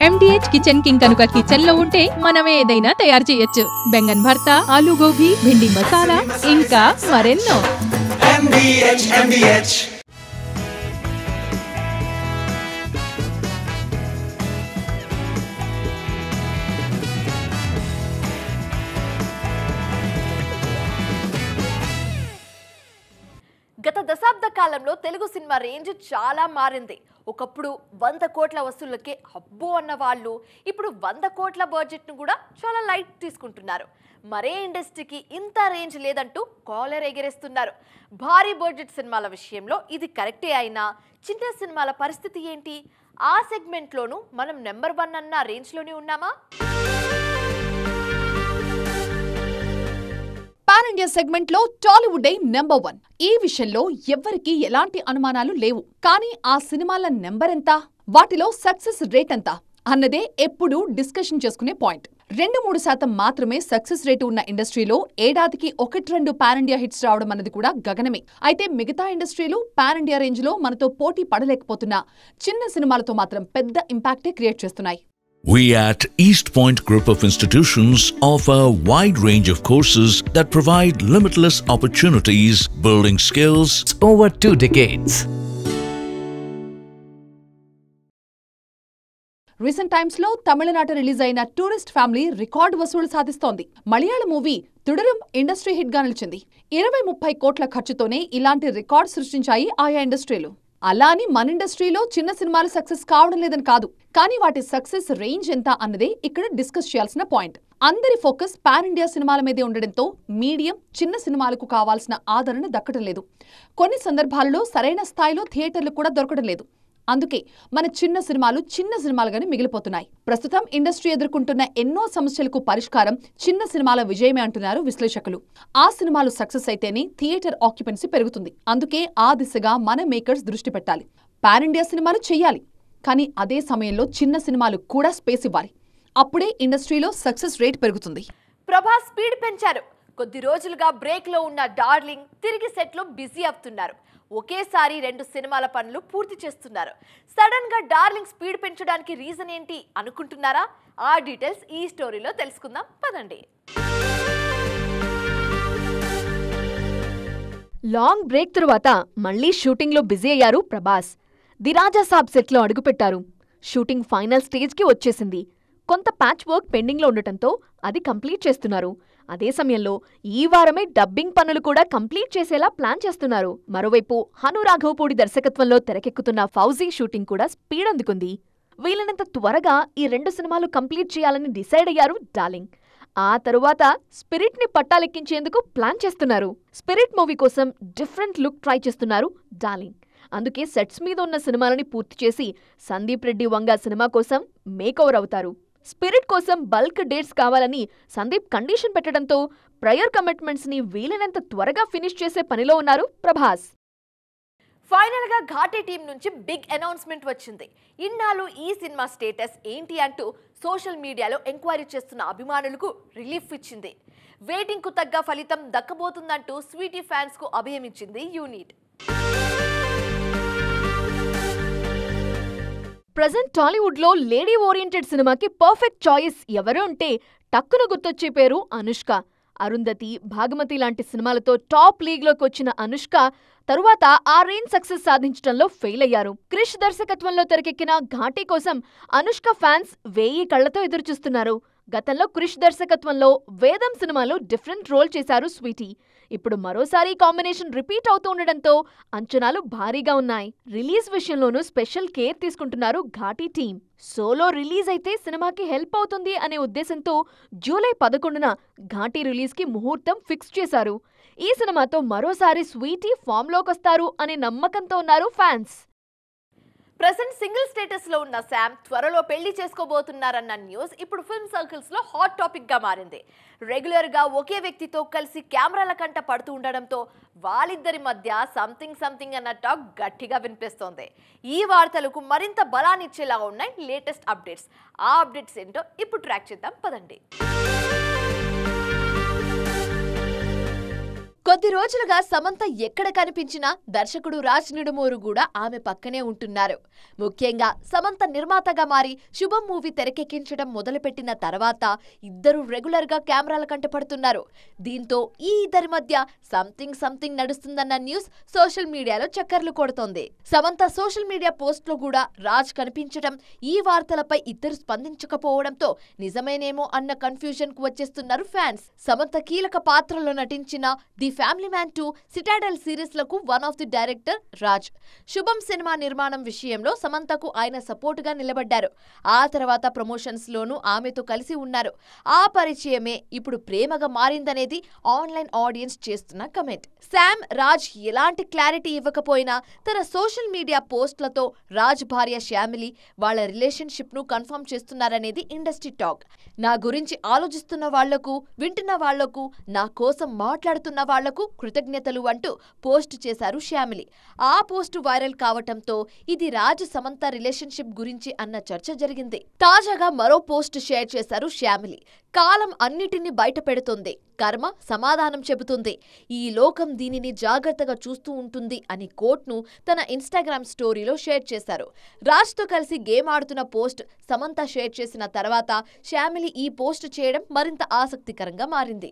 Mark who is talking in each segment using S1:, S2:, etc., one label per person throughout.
S1: MDH kitchen king కనుక kitchen లో ఉంటే మనమే ఏదైనా తయారు చేయొచ్చు. బెంగన్ భర్తా, ఆలు గోబీ, భిండి మసాలా, ఇంకా మరెన్నో. MDH.
S2: గత దశాబ్ద కాలంలో తెలుగు సినిమా రేంజ్ చాలా మారింది. ఒకప్పుడు 100 కోట్ల వసూళ్లకే అబ్బో అన్న వాళ్ళు ఇప్పుడు 100 కోట్ల బడ్జెట్ను కూడా చాలా లైట్ తీసుకుంటున్నారు. మరే ఇండస్ట్రీకి ఇంత రేంజ్ లేదంటూ కాలర్ ఎగరేస్తున్నారు. భారీ బడ్జెట్ సినిమాల విషయంలో ఇది కరెక్టే అయినా చిన్న సినిమాల పరిస్థితి ఏంటి? ఆ సెగ్మెంట్లోనూ మనం నెంబర్ 1 అన్న రేంజ్లోనే ఉన్నామా?
S3: పాన్ ఇండియా సెగ్మెంట్ లో టాలీవుడ్ నెంబర్ 1. ఈ విషయంలో ఎవ్వరికి ఎలాంటి అనుమానాలు లేవు. కానీ ఆ సినిమాల నెంబర్ ఎంత, వాటిలో సక్సెస్ రేట్ ఎంత అన్నదే ఎప్పుడూ డిస్కషన్ చేసుకునే పాయింట్. 2-3% మాత్రమే సక్సెస్ రేటు ఉన్న ఇండస్ట్రీలో ఏడాదికి 1-2 పాన్ ఇండియా హిట్స్ రావడం అన్నది కూడా గగనమే. అయితే మిగతా ఇండస్ట్రీలు పాన్ ఇండియా రేంజ్ లో మనతో పోటీ పడలేకపోతున్నా చిన్న సినిమాలతో మాత్రం పెద్ద ఇంపాక్టే క్రియేట్ చేస్తున్నాయి.
S4: We at East Point Group of Institutions offer a wide range of courses that provide limitless opportunities, building skills
S5: over 2 decades.
S3: Recent times లో తమిళనాట రిలీజ్ అయిన టూరిస్ట్ ఫ్యామిలీ రికార్డు వసూలు సాధిస్తోంది. మలయాళ మూవీ తుడరం ఇండస్ట్రీ హిట్ గా నిలిచింది. 20-30 కోట్ల ఖర్చుతోనే ఇలాంటి record సృష్టించాయి ఆయా ఇండస్ట్రీలు. అలా అని మన ఇండస్ట్రీలో చిన్న సినిమాలు సక్సెస్ కావడం లేదని కాదు, కానీ వాటి సక్సెస్ రేంజ్ ఎంత అన్నదే ఇక్కడ డిస్కస్ చేయాల్సిన పాయింట్. అందరి ఫోకస్ పాన్ ఇండియా సినిమాల మీదే ఉండడంతో మీడియం, చిన్న సినిమాలకు కావాల్సిన ఆదరణ దక్కడం లేదు. కొన్ని సందర్భాలలో సరైన స్థాయిలో థియేటర్లు కూడా దొరకడం లేదు. అందుకే మన చిన్న సినిమాలుగానే మిగిలిపోతున్నాయి. ప్రస్తుతం ఇండస్ట్రీ ఎదుర్కొంటున్న ఎన్నో సమస్యలకు పరిష్కారం చిన్న సినిమాల విజయమే అంటున్నారు విశ్లేషకులు. ఆ సినిమాలు సక్సెస్ అయితేనే థియేటర్ ఆక్యుపెన్సీ పెరుగుతుంది. అందుకే ఆ దిశగా మన మేకర్స్ దృష్టి పెట్టాలి. పాన్ ఇండియా సినిమాలు చెయ్యాలి, కానీ అదే సమయంలో చిన్న సినిమాలు కూడా స్పేస్ ఇవ్వాలి. అప్పుడే ఇండస్ట్రీలో సక్సెస్ రేట్ పెరుగుతుంది.
S2: ప్రభాస్ స్పీడ్ పెంచారు. కొద్ది రోజులుగా బ్రేక్ లో ఉన్న డార్లింగ్ తిరిగి సెట్ లో బిజీ అవుతున్నారు. ఒకేసారి 2 సినిమాల పనులు పూర్తి చేస్తున్నారు. సడన్ గా డార్లింగ్ స్పీడ్ పెంచడానికి రీజన్ ఏంటి అనుకుంటున్నారా? ఆ డీటెయిల్స్ ఈ స్టోరీలో తెలుసుకుందాం పదండి.
S6: లాంగ్ బ్రేక్ తరువాత మళ్లీ షూటింగ్ లో బిజీ అయ్యారు Prabhas. The Raja Saab set లో అడుగుపెట్టారు. షూటింగ్ ఫైనల్ స్టేజ్ కి వచ్చేసింది. కొంత ప్యాచ్ వర్క్ పెండింగ్ లో ఉండటంతో అది కంప్లీట్ చేస్తున్నారు. అదే సమయంలో ఈ వారమే డబ్బింగ్ పనులు కూడా కంప్లీట్ చేసేలా ప్లాన్ చేస్తున్నారు. మరోవైపు హను రాఘవపూడి దర్శకత్వంలో తెరకెక్కుతున్న ఫౌజీ షూటింగ్ కూడా స్పీడ్ అందుకుంది. వీలైనంత త్వరగా ఈ 2 సినిమాలు కంప్లీట్ చేయాలని డిసైడ్ అయ్యారు డార్లింగ్. ఆ తరువాత స్పిరిట్ ని పట్టాలెక్కించేందుకు ప్లాన్ చేస్తున్నారు. స్పిరిట్ మూవీ కోసం డిఫరెంట్ లుక్ ట్రై చేస్తున్నారు డార్లింగ్. అందుకే సెట్స్ మీద ఉన్న సినిమాలని పూర్తి చేసి సందీప్ రెడ్డి వంగ సినిమా కోసం మేకోవర్ అవుతారు. స్పిరిట్ కోసం బల్క్ డేట్స్ కావాలని సందీప్ కండిషన్ పెట్టడంతో ప్రయర్ కమిట్మెంట్స్ ని వీలైనంత త్వరగా ఫినిష్ చేసే పనిలో ఉన్నారు ప్రభాస్.
S2: ఫైనల్ గా ఘాటీ టీం నుంచి బిగ్ అనౌన్స్మెంట్ వచ్చింది. ఇన్నాళ్ళు ఈ సినిమా స్టేటస్ ఏంటి అంటూ సోషల్ మీడియాలో ఎంక్వైరీ చేస్తున్న అభిమానులకు రిలీఫ్ ఇచ్చింది. వెయిటింగ్ కు తగ్గ ఫలితం దక్కబోతుందంటూ స్వీటీ ఫ్యాన్స్ కు అభయమిచ్చింది యూనిట్.
S6: ప్రజెంట్ టాలీవుడ్ లో లేడీ ఓరియంటెడ్ సినిమాకి పర్ఫెక్ట్ చాయిస్ ఎవరు అంటే టక్కున గుర్తొచ్చే పేరు అనుష్క. అరుంధతి, భాగమతి లాంటి సినిమాలతో టాప్ లీగ్ లోకి వచ్చిన అనుష్క తరువాత ఆ రేంజ్ సక్సెస్ సాధించడంలో ఫెయిల్ అయ్యారు. క్రిష్ దర్శకత్వంలో తెరకెక్కిన ఘాటీ కోసం అనుష్క ఫ్యాన్స్ 1000 కళ్లతో ఎదురుచూస్తున్నారు. గతంలో క్రిష్ దర్శకత్వంలో వేదం సినిమాలో డిఫరెంట్ రోల్ చేశారు స్వీటీ. ఇప్పుడు మరోసారి కాంబినేషన్ రిపీట్ అవుతూ ఉండడంతో అంచనాలు భారీగా ఉన్నాయి. రిలీజ్ విషయంలోనూ స్పెషల్ కేర్ తీసుకుంటున్నారు ఘాటీ టీం. సోలో రిలీజ్ అయితే సినిమాకి హెల్ప్ అవుతుంది అనే ఉద్దేశంతో జూలై 11న ఘాటీ రిలీజ్ కి ముహూర్తం ఫిక్స్ చేశారు. ఈ సినిమాతో మరోసారి స్వీటీ ఫామ్ లోకొస్తారు అనే నమ్మకంతో ఉన్నారు ఫ్యాన్స్.
S2: ప్రెసెంట్ సింగిల్ స్టేటస్ లో ఉన్న శామ్ త్వరలో పెళ్లి చేసుకోబోతున్నారన్న న్యూస్ ఇప్పుడు ఫిల్మ్ సర్కిల్స్ లో హాట్ టాపిక్ గా మారింది. రెగ్యులర్ గా ఒకే వ్యక్తితో కలిసి కెమెరాల కంట పడుతూ ఉండడంతో వాళ్ళిద్దరి మధ్య సంథింగ్ అన్న టాక్ గట్టిగా వినిపిస్తోంది. ఈ వార్తలకు మరింత బలాన్నిచ్చేలా ఉన్నాయి లేటెస్ట్ అప్డేట్స్. ఆ అప్డేట్స్ ఏంటో ఇప్పుడు ట్రాక్ చేద్దాం పదండి. కొద్ది రోజులుగా సమంత ఎక్కడ కనిపించినా దర్శకుడు రాజ్ నిడుమూరు కూడా ఆమె పక్కనే ఉంటున్నారు. ముఖ్యంగా సమంత నిర్మాతగా మారి శుభం మూవీ తెరకెక్కించడం మొదలుపెట్టిన తర్వాత ఇద్దరు రెగ్యులర్ గా కెమెరాల కంటపడుతున్నారు. దీంతో ఈ ఇద్దరి మధ్య సంథింగ్ నడుస్తుందన్న న్యూస్ సోషల్ మీడియాలో చక్కర్లు కొడుతోంది. సమంత సోషల్ మీడియా పోస్ట్ లో కూడా రాజ్ కనిపించడం, ఈ వార్తలపై ఇద్దరు స్పందించకపోవడంతో నిజమేనేమో అన్న కన్ఫ్యూజన్ కు వచ్చేస్తున్నారు ఫ్యాన్స్. సమంత కీలక పాత్రలో నటించిన the family man 2 Citadel series లకు one of the director Raj. Subham సినిమా నిర్మాణం విషయంలో సమంతకు ఆయన సపోర్ట్ గా నిలబడ్డారు. ఆ తర్వాత ప్రమోషన్స్ లోనూ ఆమెతో కలిసి ఉన్నారు. ఆ పరిచయమే ఇప్పుడు ప్రేమగా మారిందనేది ఆన్లైన్ ఆడియన్స్ చేస్తున్న కమెంట్. శామ్ రాజ్ ఎలాంటి క్లారిటీ ఇవ్వకపోయినా తన సోషల్ మీడియా పోస్ట్లతో రాజ్ భార్య శ్యామిలి వాళ్ళ రిలేషన్షిప్ ను కన్ఫర్మ్ చేస్తున్నారనేది ఇండస్ట్రీ టాక్. నా గురించి ఆలోచిస్తున్న వాళ్లకు, వింటున్న వాళ్లకు, నా కోసం మాట్లాడుతున్న వాళ్లకు కృతజ్ఞతలు అంటూ పోస్ట్ చేశారు శ్యామిలి. ఆ పోస్ట్ వైరల్ కావటంతో ఇది రాజ్ సమంత రిలేషన్షిప్ గురించి అన్న చర్చ జరిగింది. తాజాగా మరో పోస్ట్ షేర్ చేశారు శ్యామిలి. కాలం అన్నిటినీ బయట పెడుతుంది, కర్మ సమాధానం చెబుతుంది, ఈ లోకం దీనిని జాగ్రత్తగా చూస్తూ ఉంటుంది అని కోట్ను తన ఇన్స్టాగ్రామ్ స్టోరీలో షేర్ చేశారు. రాజ్తో కలిసి గేమ్ ఆడుతున్న పోస్ట్ సమంత షేర్ చేసిన తర్వాత శ్యామిలి ఈ పోస్ట్ చేయడం మరింత ఆసక్తికరంగా మారింది.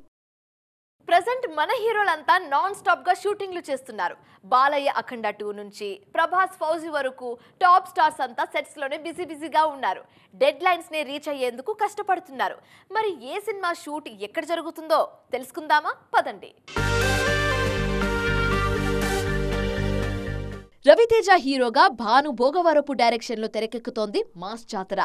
S2: ప్రెజెంట్ మన హీరోలంతా నాన్ స్టాప్ గా షూటింగ్లు చేస్తున్నారు. బాలయ్య అఖండ 2 నుంచి ప్రభాస్ ఫౌజీ వరకు టాప్ స్టార్స్ అంతా సెట్స్ లోనే బిజీగా ఉన్నారు. డెడ్ లైన్స్ ని రీచ్ అయ్యేందుకు కష్టపడుతున్నారు. మరి ఏ సినిమా షూట్ ఎక్కడ జరుగుతుందో తెలుసుకుందామా? పదండి. రవితేజ హీరోగా భాను భోగవరపు డైరెక్షన్ లో తెరకెక్కుతోంది మాస్ జాతర.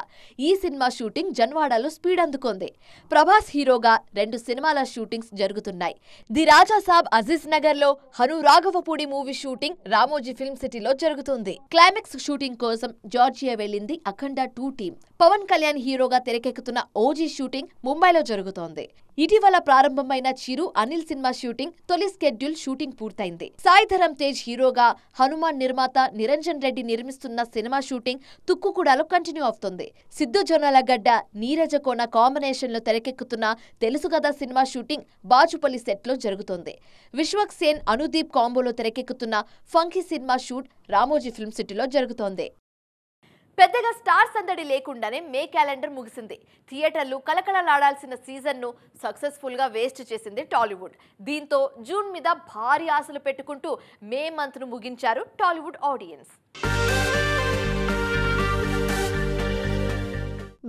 S2: ఈ సినిమా షూటింగ్ జన్వాడలో స్పీడ్ అందుకుంది. ప్రభాస్ హీరోగా 2 సినిమాల షూటింగ్స్ జరుగుతున్నాయి. ది రాజా సాబ్ అజీజ్ నగర్ లో, Hanu Raghavapudi movie shooting Ramoji film సిటీలో జరుగుతుంది. క్లైమాక్స్ షూటింగ్ కోసం జార్జియా వెళ్లింది అఖండ 2 టీం. పవన్ కళ్యాణ్ హీరోగా తెరకెక్కుతున్న ఓజీ షూటింగ్ ముంబైలో జరుగుతోంది. ఇటీవల ప్రారంభమైన చిరు అనిల్ సినిమా షూటింగ్ తొలి స్కెడ్యూల్ షూటింగ్ పూర్తయింది. సాయిధరం తేజ్ హీరోగా హనుమాన్ నిర్మాత నిరంజన్ రెడ్డి నిర్మిస్తున్న సినిమా షూటింగ్ తుక్కుగూడలో కంటిన్యూ అవుతుంది. సిద్ధు జొన్నలగడ్డ, నీరజ కోన కాంబినేషన్ లో తెరకెక్కుతున్న తెలుసు గదా సినిమా షూటింగ్ బాచుపల్లి సెట్ లో జరుగుతోంది. విశ్వక్ సేన్, అనుదీప్ కాంబోలో తెరకెక్కుతున్న funky cinema shoot Ramoji film సిటీలో జరుగుతోంది. పెద్దగా స్టార్ సందడి లేకుండానే మే క్యాలెండర్ ముగిసింది. థియేటర్లు కలకలలాడాల్సిన సీజన్ను సక్సెస్ఫుల్గా వేస్ట్ చేసింది టాలీవుడ్. దీంతో జూన్ మీద భారీ ఆశలు పెట్టుకుంటూ మే మంత్ను ముగించారు టాలీవుడ్ ఆడియన్స్.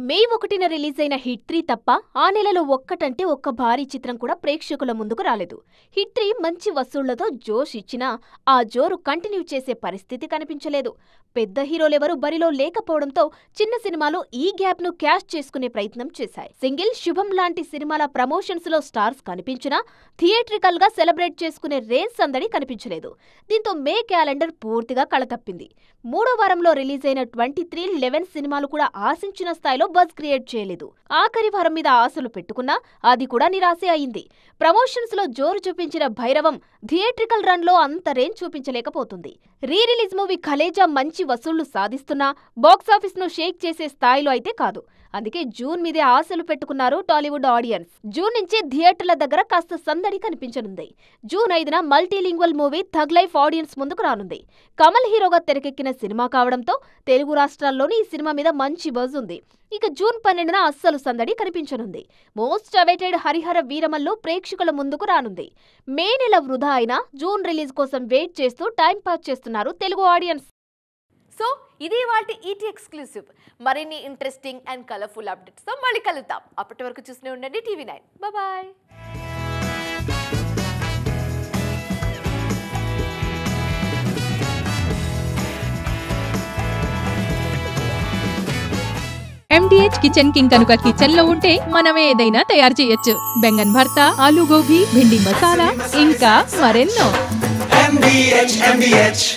S6: మే 1న రిలీజ్ అయిన హిట్ 3 తప్ప ఆ నెలలో ఒక్కటంటే ఒక్క భారీ చిత్రం కూడా ప్రేక్షకుల ముందుకు రాలేదు. హిట్ 3 మంచి వసూళ్లతో జోష్ ఇచ్చినా ఆ జోరు కంటిన్యూ చేసే పరిస్థితి కనిపించలేదు. పెద్ద హీరోలెవరూ బరిలో లేకపోవడంతో చిన్న సినిమాలు ఈ గ్యాప్ ను క్యాష్ చేసుకునే ప్రయత్నం చేశాయి. సింగిల్, శుభం లాంటి సినిమాల ప్రమోషన్స్ లో స్టార్స్ కనిపించినా థియేట్రికల్ గా సెలబ్రేట్ చేసుకునే రేంజ్ సందడి కనిపించలేదు. దీంతో మే క్యాలెండర్ పూర్తిగా కళతప్పింది. 3వ వారంలో రిలీజ్ అయిన 23-11 సినిమాలు కూడా ఆశించిన స్థాయిలో బజ్ క్రియేట్ చేయలేదు. ఆఖరి వారం మీద ఆశలు పెట్టుకున్నా అది కూడా నిరాశే అయింది. ప్రమోషన్స్ లో జోరు చూపించిన భైరవం థియేట్రికల్ రన్ లో అంత రేంజ్ చూపించలేకపోతుంది. రీ రిలీజ్ మూవీ ఖలేజా మంచి వసూళ్లు సాధిస్తున్నా బాక్సాఫీస్ ను షేక్ చేసే స్థాయిలో అయితే కాదు. అందుకే జూన్ మీదే ఆశలు పెట్టుకున్నారు టాలీవుడ్ ఆడియన్స్. జూన్ నుంచి థియేటర్ల దగ్గర కాస్త సందడి కనిపించనుంది. జూన్ 5న multilingual movie Thug Life audience ముందుకు రానుంది. కమల్ హీరోగా తెరకెక్కిన సినిమా కావడంతో తెలుగు రాష్ట్రాల్లోని ఈ సినిమా మీద మంచి బజ్ ఉంది. ఇక జూన్ 12న అస్సలు సందడి కనిపించనుంది. మోస్ట్ అవైటెడ్ హరిహర వీరమల్లు ప్రేక్షకుల ముందుకు రానుంది. మే నెల వృధా అయినా జూన్ రిలీజ్ కోసం వెయిట్ చేస్తూ టైం పాస్ చేస్తున్నారు తెలుగు ఆడియన్స్.
S2: సో ఇది వాటి ఈటీ ఎక్స్క్లూసివ్. మరిన్ని ఇంట్రెస్టింగ్ అండ్ కలర్ఫుల్ అప్డేట్స్తో మళ్ళీ కలుద్దాం. అప్పటి వరకు చూస్తూనే ఉండండి TV9. Bye.
S1: MDH kitchen king కనుక కిచెన్ లో ఉంటే మనమే ఏదైనా తయారు చేయొచ్చు. బెంగన్ భర్త, ఆలు గోబీ, భిండి మసాలా, ఇంకా మరెన్నో. MDH